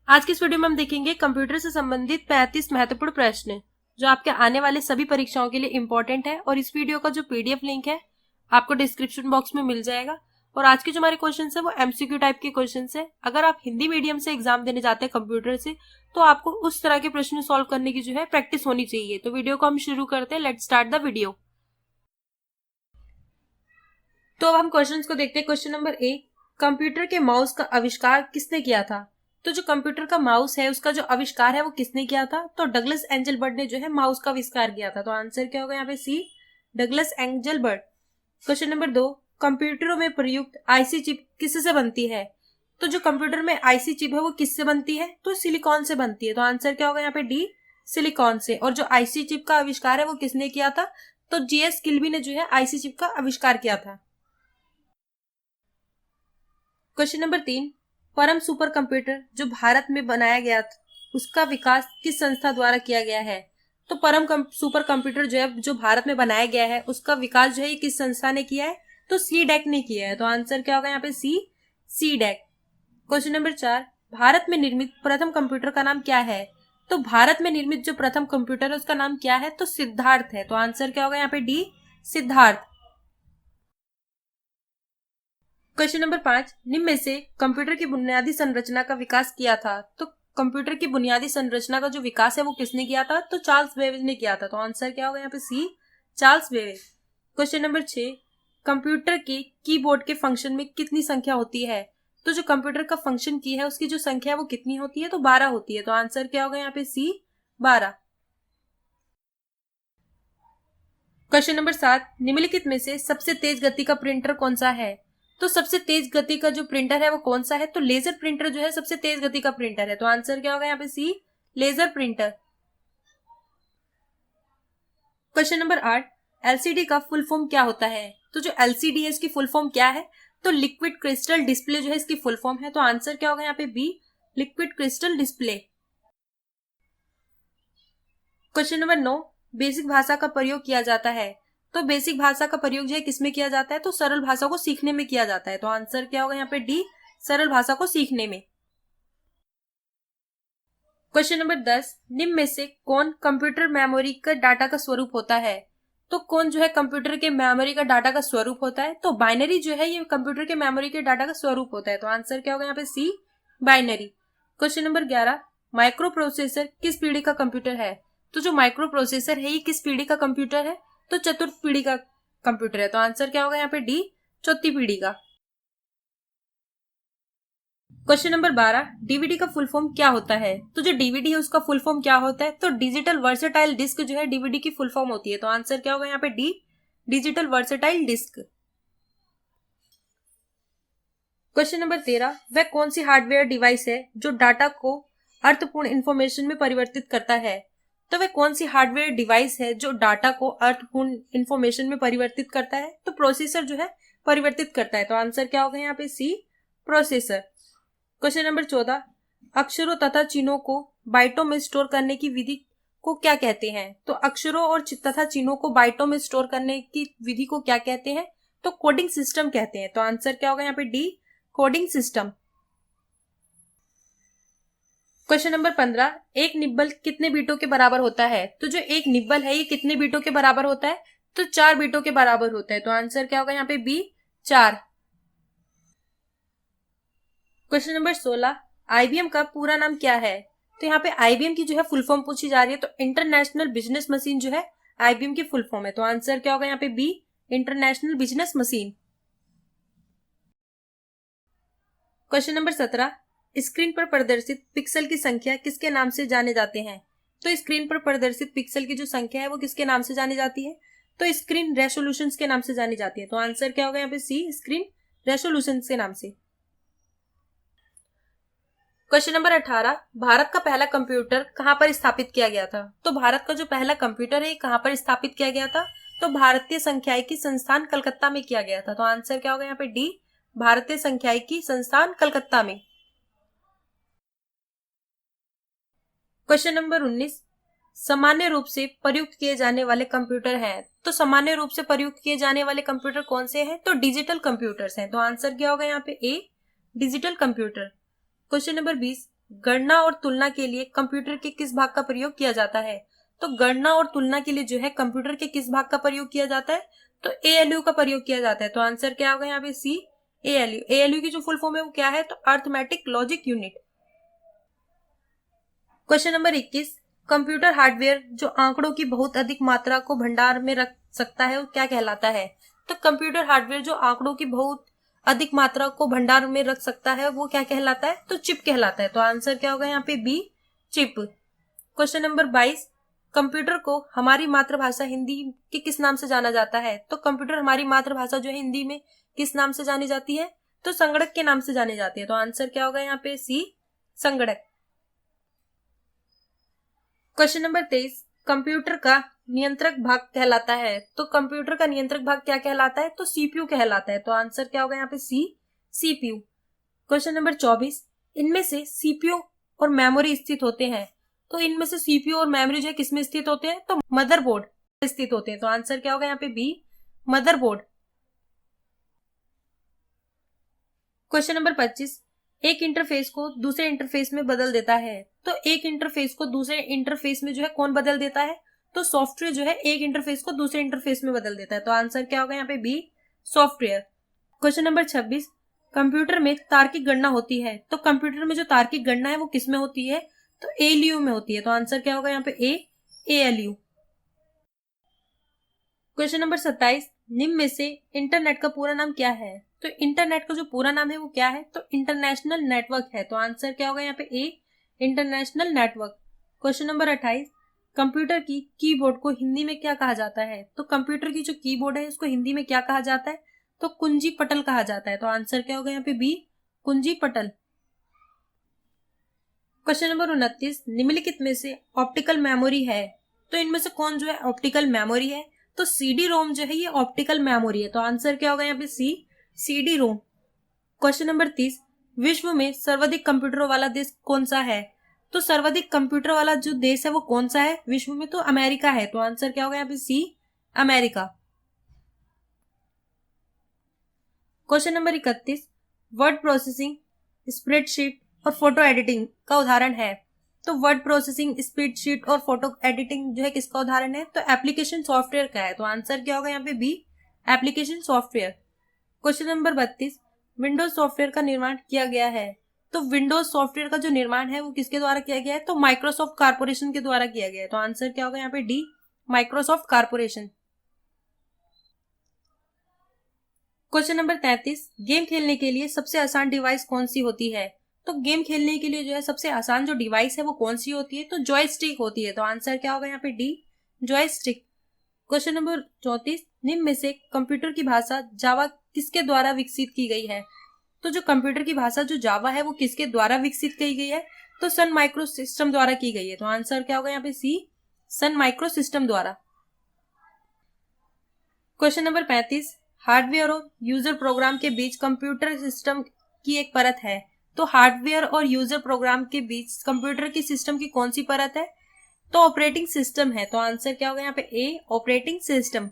आज की इस वीडियो में हम देखेंगे कंप्यूटर से संबंधित 35 महत्वपूर्ण प्रश्न जो आपके आने वाले सभी परीक्षाओं के लिए इंपॉर्टेंट है। और इस वीडियो का जो पीडीएफ लिंक है आपको डिस्क्रिप्शन बॉक्स में मिल जाएगा। और आज के जो हमारे क्वेश्चन है वो एमसीक्यू टाइप के क्वेश्चन है। अगर आप हिंदी मीडियम से एग्जाम देने जाते हैं कंप्यूटर से तो आपको उस तरह के प्रश्न सॉल्व करने की जो है प्रैक्टिस होनी चाहिए। तो वीडियो को हम शुरू करते हैं। Let's start the video. तो अब हम क्वेश्चन को देखते हैं। क्वेश्चन नंबर ए, कंप्यूटर के माउस का आविष्कार किसने किया था? तो जो कंप्यूटर का माउस है उसका जो आविष्कार है वो किसने किया था? तो डगलस एंजलबर्ट ने जो है माउस का आविष्कार किया था। तो आंसर क्या होगा यहाँ पे? सी, डगलस एंजलबर्ट। क्वेश्चन नंबर दो, कंप्यूटरों में प्रयुक्त आईसी चिप किससे बनती है? तो जो कंप्यूटर में आईसी चिप है वो किससे बनती है? तो सिलिकॉन से बनती है। तो आंसर क्या होगा यहाँ पे? डी, सिलिकॉन से। और जो आईसी चिप का आविष्कार है वो किसने किया था? तो जीएस किल्बी ने जो है आईसी चिप का आविष्कार किया था। क्वेश्चन नंबर तीन, परम सुपर कंप्यूटर जो भारत में बनाया गया था उसका विकास किस संस्था द्वारा किया गया है? तो सुपर कंप्यूटर जो है जो भारत में बनाया गया है उसका विकास जो है ये किस संस्था ने किया है? तो सी डैक ने किया है। तो आंसर क्या होगा यहाँ पे? सी, सी डैक। क्वेश्चन नंबर चार, भारत में निर्मित प्रथम कंप्यूटर का नाम क्या है? तो भारत में निर्मित जो प्रथम कंप्यूटर है उसका नाम क्या है? तो सिद्धार्थ है। तो आंसर क्या होगा यहाँ पे? डी, सिद्धार्थ। क्वेश्चन नंबर पांच, निम्न में से कंप्यूटर की बुनियादी संरचना का विकास किया था? तो कंप्यूटर की बुनियादी संरचना का जो विकास है वो किसने किया था? तो चार्ल्स बेबेज ने किया था। तो आंसर क्या होगा यहाँ पे? सी, चार्ल्स बेबेज। क्वेश्चन नंबर छह, कंप्यूटर के कीबोर्ड के फंक्शन में कितनी संख्या होती है? तो जो कंप्यूटर का फंक्शन की है उसकी जो संख्या है वो कितनी होती है? तो 12 होती है। तो आंसर क्या होगा यहाँ पे? सी, 12। क्वेश्चन नंबर सात, निम्नलिखित में से सबसे तेज गति का प्रिंटर कौन सा है? तो सबसे तेज गति का जो प्रिंटर है वो कौन सा है? तो लेजर प्रिंटर जो है सबसे तेज गति का प्रिंटर है। तो आंसर क्या होगा यहाँ पे? सी, लेजर प्रिंटर। क्वेश्चन नंबर आठ, एलसीडी का फुल फॉर्म क्या होता है? तो जो एलसीडी है इसकी फुल फॉर्म क्या है? तो लिक्विड क्रिस्टल डिस्प्ले जो है इसकी फुल फॉर्म है। तो आंसर क्या होगा यहाँ पे? B, liquid crystal display. Question number नौ, बेसिक भाषा का प्रयोग किया जाता है? तो बेसिक भाषा का प्रयोग जो है किसमें किया जाता है? तो सरल भाषा को सीखने में किया जाता है। तो आंसर क्या होगा यहाँ पे? डी, सरल भाषा को सीखने में। क्वेश्चन नंबर 10, निम्न में से कौन कंप्यूटर मेमोरी का डाटा का स्वरूप होता है? तो कौन जो है कंप्यूटर के मेमोरी का डाटा का स्वरूप होता है? तो बाइनरी जो है ये कंप्यूटर के मेमोरी के डाटा का स्वरूप होता है। तो आंसर क्या होगा यहाँ पे? C, binary. Question number 11, microprocessor किस पीढ़ी का कंप्यूटर है? तो जो माइक्रो प्रोसेसर है ये किस पीढ़ी का कंप्यूटर है? तो चतुर्थ पीढ़ी का कंप्यूटर है। तो आंसर क्या होगा यहाँ पे? डी, चौथी पीढ़ी का। क्वेश्चन नंबर 12, डीवीडी का फुल फॉर्म क्या होता है? तो जो डीवीडी है उसका फुल फॉर्म क्या होता है? तो डिजिटल वर्सेटाइल डिस्क जो है डीवीडी की फुल फॉर्म होती है। तो आंसर क्या होगा यहाँ पे? D, digital versatile disc. Question number 13, वह कौन सी हार्डवेयर डिवाइस है जो डाटा को अर्थपूर्ण इंफॉर्मेशन में परिवर्तित करता है? तो वह कौन सी हार्डवेयर डिवाइस है जो डाटा को अर्थपूर्ण इंफॉर्मेशन में परिवर्तित करता है? तो प्रोसेसर जो है परिवर्तित करता है। तो आंसर क्या होगा यहाँ पे? सी, प्रोसेसर। क्वेश्चन नंबर 14, अक्षरों तथा चिन्हों को बाइटों में स्टोर करने की विधि को क्या कहते हैं? तो अक्षरों और तथा चिन्हों को बाइटों में स्टोर करने की विधि को क्या कहते हैं? तो कोडिंग सिस्टम कहते हैं। तो आंसर क्या होगा यहाँ पे? D, coding system. Question number 15, एक निब्बल कितने बीटों के बराबर होता है? तो जो एक निब्बल है ये कितने बीटों के बराबर होता है? तो 4 बीटों के बराबर होता है। तो आंसर क्या होगा यहाँ पे? बी, 4। क्वेश्चन नंबर 16, आईबीएम का पूरा नाम क्या है? तो यहाँ पे आईबीएम की जो है फुल फॉर्म पूछी जा रही है। तो इंटरनेशनल बिजनेस मशीन जो है आईबीएम की फुल फॉर्म है। तो आंसर क्या होगा यहाँ पे? B, international business machine. Question number 17, screen पर प्रदर्शित पिक्सल की संख्या किसके नाम से जाने जाते हैं? तो स्क्रीन पर प्रदर्शित पिक्सल की जो संख्या है वो किसके नाम से जानी जाती है? तो स्क्रीन रेसोल्यूशन के नाम से जानी जाती है। तो आंसर क्या होगा यहाँ पे? सी, स्क्रीन रेसोल्यूशन के नाम से। क्वेश्चन नंबर 18, भारत का पहला कंप्यूटर कहां पर स्थापित किया गया था? तो भारत का जो पहला कंप्यूटर है कहां पर स्थापित किया गया था? तो भारतीय संख्यायिकी संस्थान कलकत्ता में किया गया था। तो आंसर क्या होगा यहाँ पे? डी, भारतीय संख्यायिकी संस्थान कलकत्ता में। क्वेश्चन नंबर 19, सामान्य रूप से प्रयुक्त किए जाने वाले कंप्यूटर हैं? तो सामान्य रूप से प्रयुक्त किए जाने वाले कंप्यूटर कौन से हैं? तो डिजिटल कंप्यूटर्स हैं। तो आंसर क्या होगा यहाँ पे? ए, डिजिटल कंप्यूटर। क्वेश्चन नंबर 20, गणना और तुलना के लिए कंप्यूटर के किस भाग का प्रयोग किया जाता है? तो गणना और तुलना के लिए जो है कंप्यूटर के किस भाग का प्रयोग किया जाता है? तो एएलयू का प्रयोग किया जाता है। तो आंसर क्या होगा यहाँ पे? सी, एएलयू। एएलयू की जो फुल फॉर्म है वो क्या है? तो arithmetic logic unit. Question number 21, computer hardware जो आंकड़ों की बहुत अधिक मात्रा को भंडार में रख सकता है वो क्या कहलाता है? तो कंप्यूटर हार्डवेयर जो आंकड़ों की बहुत अधिक मात्रा को भंडार में रख सकता है वो क्या कहलाता है? तो चिप कहलाता है। तो आंसर क्या होगा यहाँ पे? B, chip. Question number 22, computer को हमारी मातृभाषा हिंदी के किस नाम से जाना जाता है? तो कंप्यूटर हमारी मातृभाषा जो है हिंदी में किस नाम से जानी जाती है? तो संगणक के नाम से जानी जाती है। तो आंसर क्या होगा यहाँ पे? सी, संगणक। क्वेश्चन नंबर 23, कंप्यूटर का नियंत्रक भाग कहलाता है। तो कंप्यूटर का नियंत्रक भाग क्या कहलाता है? तो सीपीयू कहलाता है। तो आंसर क्या होगा यहाँ पे? सी, सीपीयू। क्वेश्चन नंबर 24, इनमें से सीपीयू और मेमोरी स्थित होते हैं। तो इनमें से सीपीयू और मेमोरी जो है किसमें स्थित होते हैं? तो मदरबोर्ड स्थित होते हैं। तो आंसर क्या होगा यहाँ पे? B, motherboard. क्वेश्चन नंबर 25, एक इंटरफेस को दूसरे इंटरफेस में बदल देता है। तो एक इंटरफेस को दूसरे इंटरफेस में जो है कौन बदल देता है? तो सॉफ्टवेयर जो है एक इंटरफेस को दूसरे इंटरफेस में बदल देता है। तो आंसर क्या होगा यहाँ पे? B, software. Question number 26, computer में तार्किक गणना होती है। तो कंप्यूटर में जो तार्किक गणना है वो किसमें होती है? तो एएलयू में होती है। तो आंसर क्या होगा यहाँ पे? ए, एएलयू। क्वेश्चन नंबर 27, निम्न में से इंटरनेट का पूरा नाम क्या है? तो इंटरनेट का जो पूरा नाम है वो क्या है? तो इंटरनेशनल नेटवर्क है। तो आंसर क्या होगा यहाँ पे? A, international network. Question number 28, computer की कीबोर्ड को हिंदी में क्या कहा जाता है? तो कंप्यूटर की जो कीबोर्ड है उसको हिंदी में क्या कहा जाता है? तो कुंजी पटल कहा जाता है। तो आंसर क्या होगा यहाँ पे? बी, कुंजी पटल। क्वेश्चन नंबर 29, निम्नलिखित में से ऑप्टिकल मेमोरी है। तो इनमें से कौन जो है ऑप्टिकल मेमोरी है? तो सीडी रोम जो है ये ऑप्टिकल मेमोरी है। तो आंसर क्या होगा यहाँ पे? सी, सीडी रोम। क्वेश्चन नंबर 30, विश्व में सर्वाधिक कंप्यूटरों वाला देश कौन सा है? तो सर्वाधिक कंप्यूटर वाला जो देश है वो कौन सा है विश्व में? तो अमेरिका है। तो आंसर क्या होगा यहाँ पे? C, America. Question number 31, word processing, spreadsheet और फोटो एडिटिंग का उदाहरण है। तो वर्ड प्रोसेसिंग, स्प्रेडशीट और फोटो एडिटिंग जो है किसका उदाहरण है? तो एप्लीकेशन सॉफ्टवेयर का है। तो आंसर क्या होगा यहाँ पे? B, application software. Question number 32, Windows software का निर्माण किया गया है। तो विंडोज सॉफ्टवेयर का जो निर्माण है वो किसके द्वारा किया गया है? तो माइक्रोसॉफ्ट कारपोरेशन के द्वारा किया गया है। तो आंसर क्या होगा यहाँ पे? D, Microsoft corporation. Question number 33, game खेलने के लिए सबसे आसान डिवाइस कौन सी होती है? तो गेम खेलने के लिए जो है सबसे आसान जो डिवाइस है वो कौन सी होती है? तो जॉयस्टिक होती है। तो आंसर क्या होगा यहाँ पे? D, joystick. क्वेश्चन नंबर 34, निम्न में से कंप्यूटर की भाषा जावा किसके द्वारा विकसित की गई है? तो जो कंप्यूटर की भाषा जो जावा है वो किसके द्वारा विकसित की गई है? तो सन माइक्रो सिस्टम द्वारा की गई है। तो आंसर क्या होगा यहाँ पे? सी, सन माइक्रो सिस्टम द्वारा। क्वेश्चन नंबर 35, हार्डवेयर और यूजर प्रोग्राम के बीच कंप्यूटर सिस्टम की एक परत है। तो हार्डवेयर और यूजर प्रोग्राम के बीच कंप्यूटर की सिस्टम की कौन सी परत है? तो ऑपरेटिंग सिस्टम है। तो आंसर क्या होगा यहाँ पे? ए, ऑपरेटिंग सिस्टम।